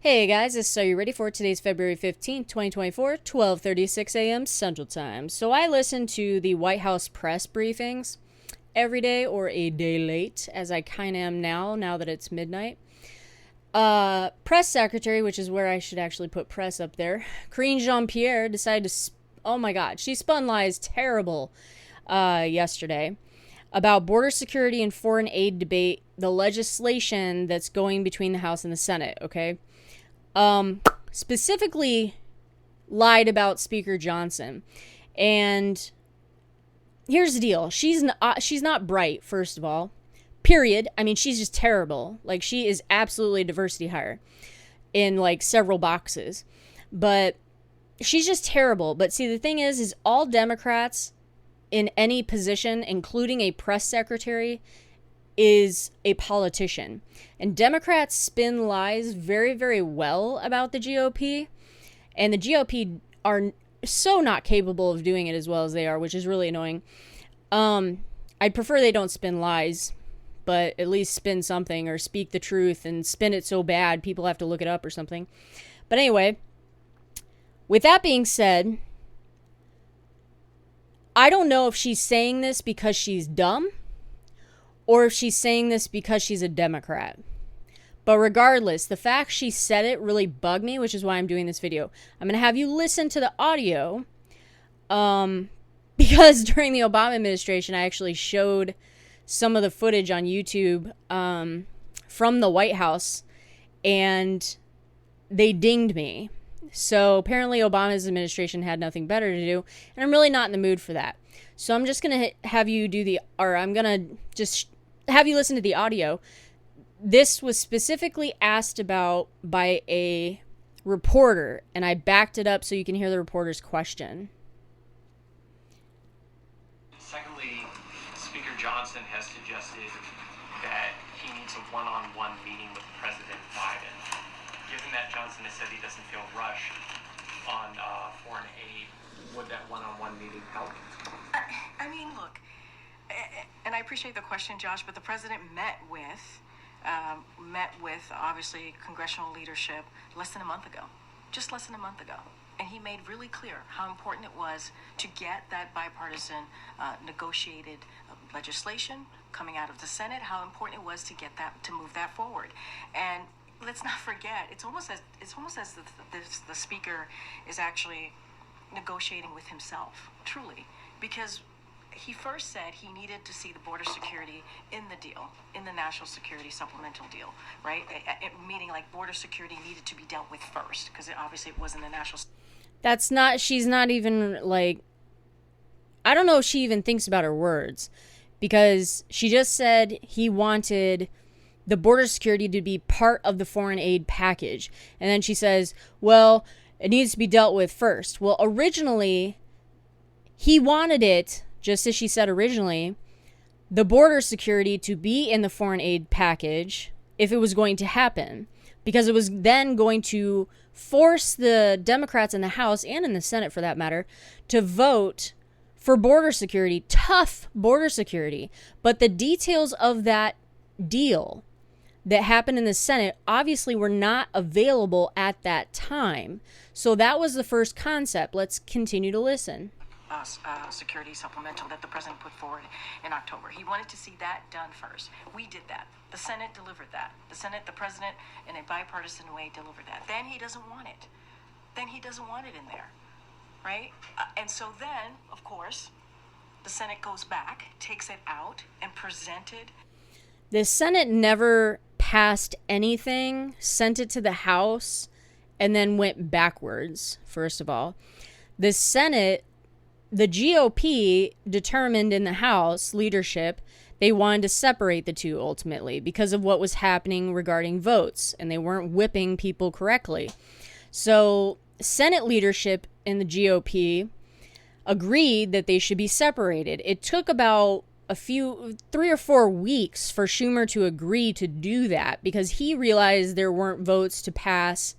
Hey guys, so you ready for today's February 15th, 2024, 12:36 a.m. Central Time. So I listen to the White House press briefings every day or a day late, as I kind of am now that it's midnight. Press secretary, which is where I should actually put press up there, Karine Jean-Pierre decided to, oh my god, she spun lies terrible yesterday about border security and foreign aid debate, the legislation that's going between the House and the Senate, okay? Specifically lied about Speaker Johnson. And here's the deal. She's not bright, first of all. Period. I mean, she's just terrible. Like, she is absolutely a diversity hire in, like, several boxes. But she's just terrible. But see, the thing is all Democrats in any position, including a press secretary, is a politician. And Democrats spin lies very, very well about the GOP. And the GOP are so not capable of doing it as well as they are, which is really annoying. I'd prefer they don't spin lies, but at least spin something or speak the truth and spin it so bad people have to look it up or something. But anyway, with that being said, I don't know if she's saying this because she's dumb or if she's saying this because she's a Democrat. But regardless, the fact she said it really bugged me, which is why I'm doing this video. I'm going to have you listen to the audio because during the Obama administration, I actually showed some of the footage on YouTube from the White House, and they dinged me. So apparently Obama's administration had nothing better to do, and I'm really not in the mood for that. So I'm just going to have you I'm going to just have you listen to the audio. This was specifically asked about by a reporter, and I backed it up so you can hear the reporter's question. Secondly, Speaker Johnson has suggested that he needs a one-on-one meeting with President Biden. Given that Johnson has said he doesn't feel rushed on foreign aid, would that one-on-one meeting help? I mean, look, and I appreciate the question, Josh, but the president met with obviously congressional leadership less than a month ago, just less than a month ago. And he made really clear how important it was to get that bipartisan negotiated legislation coming out of the Senate, how important it was to get that, to move that forward. And let's not forget, it's almost as the speaker is actually negotiating with himself, truly, because he first said he needed to see the border security in the deal, in the national security supplemental deal, right? Meaning like border security needed to be dealt with first, because obviously it wasn't the national. She's not even like, I don't know if she even thinks about her words, because she just said he wanted the border security to be part of the foreign aid package. And then she says, well, it needs to be dealt with first. Well, originally, he wanted it, just as she said originally, the border security to be in the foreign aid package if it was going to happen, because it was then going to force the Democrats in the House and in the Senate, for that matter, to vote for border security, tough border security. But the details of that deal that happened in the Senate obviously were not available at that time. So that was the first concept. Let's continue to listen. Security supplemental that the president put forward in October. He wanted to see that done first. We did that. The Senate delivered that. The president, in a bipartisan way, delivered that. Then he doesn't want it. Then he doesn't want it in there, right? And so then, of course, the Senate goes back, takes it out, and presented. The Senate never passed anything, sent it to the House, and then went backwards, first of all. The Senate, the GOP determined in the House leadership, they wanted to separate the two ultimately because of what was happening regarding votes, and they weren't whipping people correctly. So Senate leadership in the GOP agreed that they should be separated. It took about 3 or 4 weeks for Schumer to agree to do that because he realized there weren't votes to pass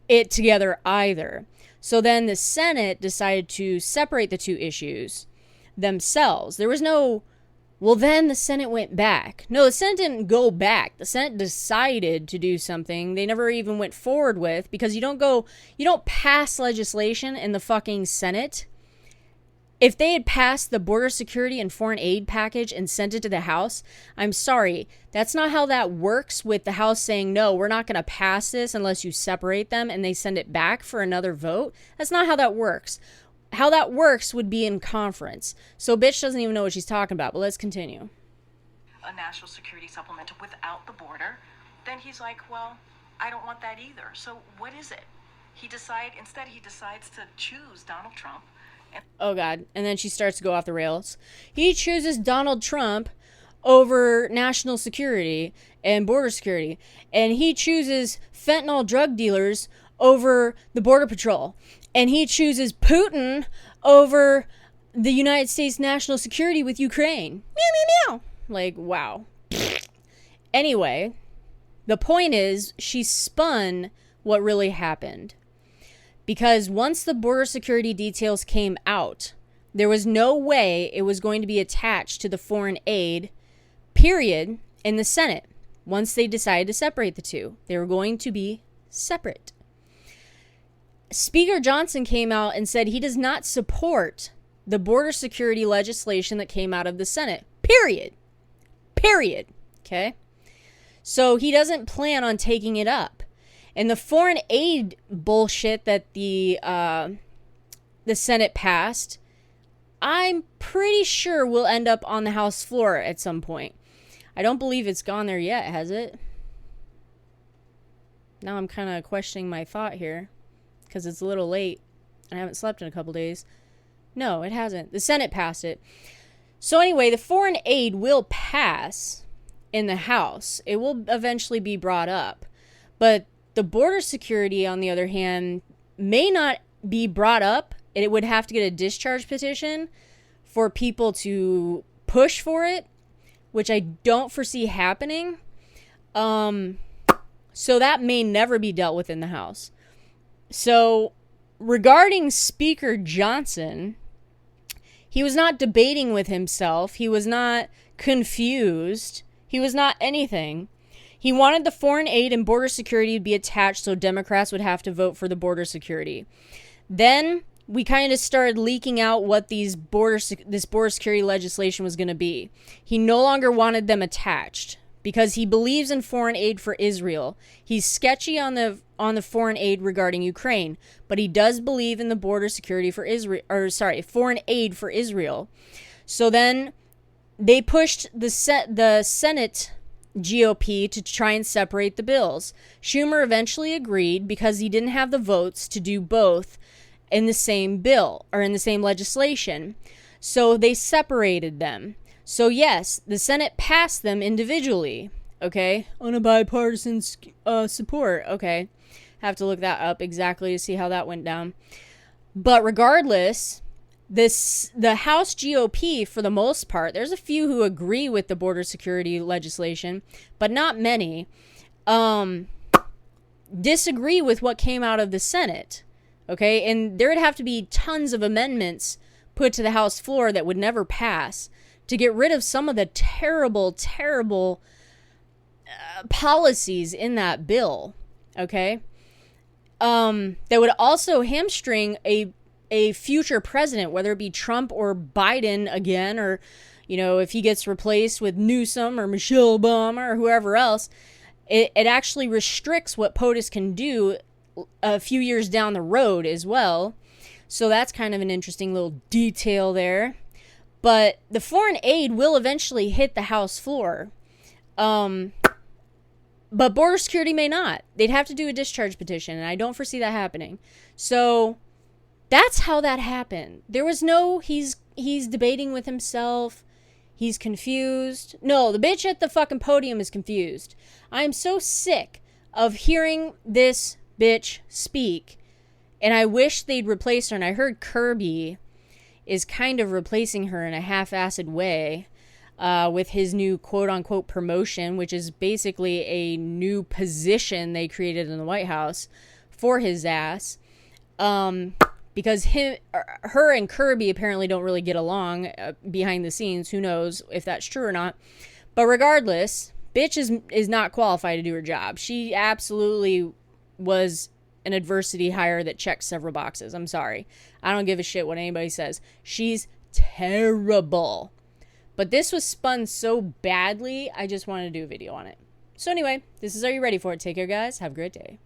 it together either. So then the Senate decided to separate the two issues themselves. There was no Well, then the Senate went back. No, the Senate didn't go back. The Senate decided to do something they never even went forward with, because you don't pass legislation in the fucking Senate. If they had passed the border security and foreign aid package and sent it to the House, I'm sorry, that's not how that works, with the House saying, no, we're not going to pass this unless you separate them, and they send it back for another vote. That's not how that works. How that works would be in conference. So bitch doesn't even know what she's talking about, but let's continue. A national security supplemental without the border, then he's like, well, I don't want that either. So what is it? Instead he decides to choose Donald Trump. Oh God. And then she starts to go off the rails. He chooses Donald Trump over national security and border security. And he chooses fentanyl drug dealers over the border patrol. And he chooses Putin over the United States national security with Ukraine. Meow, meow, meow. Like, wow. Anyway, the point is, she spun what really happened. Because once the border security details came out, there was no way it was going to be attached to the foreign aid, period, in the Senate. Once they decided to separate the two, they were going to be separate. Speaker Johnson came out and said he does not support the border security legislation that came out of the Senate. Period. Period. Okay? So he doesn't plan on taking it up. And the foreign aid bullshit that the Senate passed, I'm pretty sure will end up on the House floor at some point. I don't believe it's gone there yet, has it? Now I'm kind of questioning my thought here, because it's a little late and I haven't slept in a couple days. No, it hasn't. The Senate passed it. So anyway, the foreign aid will pass in the House. It will eventually be brought up. But the border security, on the other hand, may not be brought up. It would have to get a discharge petition for people to push for it, which I don't foresee happening. So that may never be dealt with in the House. So, regarding Speaker Johnson, he was not debating with himself. He was not confused. He was not anything. He wanted the foreign aid and border security to be attached so Democrats would have to vote for the border security. Then we kind of started leaking out what this border security legislation was going to be. He no longer wanted them attached because he believes in foreign aid for Israel. He's sketchy on the foreign aid regarding Ukraine, but he does believe in the border security for Israel, foreign aid for Israel. So then they pushed the Senate GOP to try and separate the bills. Schumer eventually agreed because he didn't have the votes to do both in the same bill or in the same legislation. So they separated them. So yes, the Senate passed them individually, okay, on a bipartisan support, okay. Have to look that up exactly to see how that went down. But regardless, the House GOP, for the most part, there's a few who agree with the border security legislation, but not many, disagree with what came out of the Senate, okay? And there would have to be tons of amendments put to the House floor that would never pass to get rid of some of the terrible, terrible policies in that bill, okay? That would also hamstring a future president, whether it be Trump or Biden again, or, you know, if he gets replaced with Newsom or Michelle Obama or whoever else, it actually restricts what POTUS can do a few years down the road as well. So that's kind of an interesting little detail there. But the foreign aid will eventually hit the House floor. But border security may not. They'd have to do a discharge petition, and I don't foresee that happening. So that's how that happened. There was no, he's debating with himself. He's confused. No, the bitch at the fucking podium is confused. I'm so sick of hearing this bitch speak, and I wish they'd replace her. And I heard Kirby is kind of replacing her in a half-assed way with his new quote-unquote promotion, which is basically a new position they created in the White House for his ass. because her and Kirby apparently don't really get along behind the scenes. Who knows if that's true or not. But regardless, bitch is not qualified to do her job. She absolutely was an adversity hire that checked several boxes. I'm sorry. I don't give a shit what anybody says. She's terrible. But this was spun so badly, I just wanted to do a video on it. So anyway, this is Are You Ready For It? Take care, guys. Have a great day.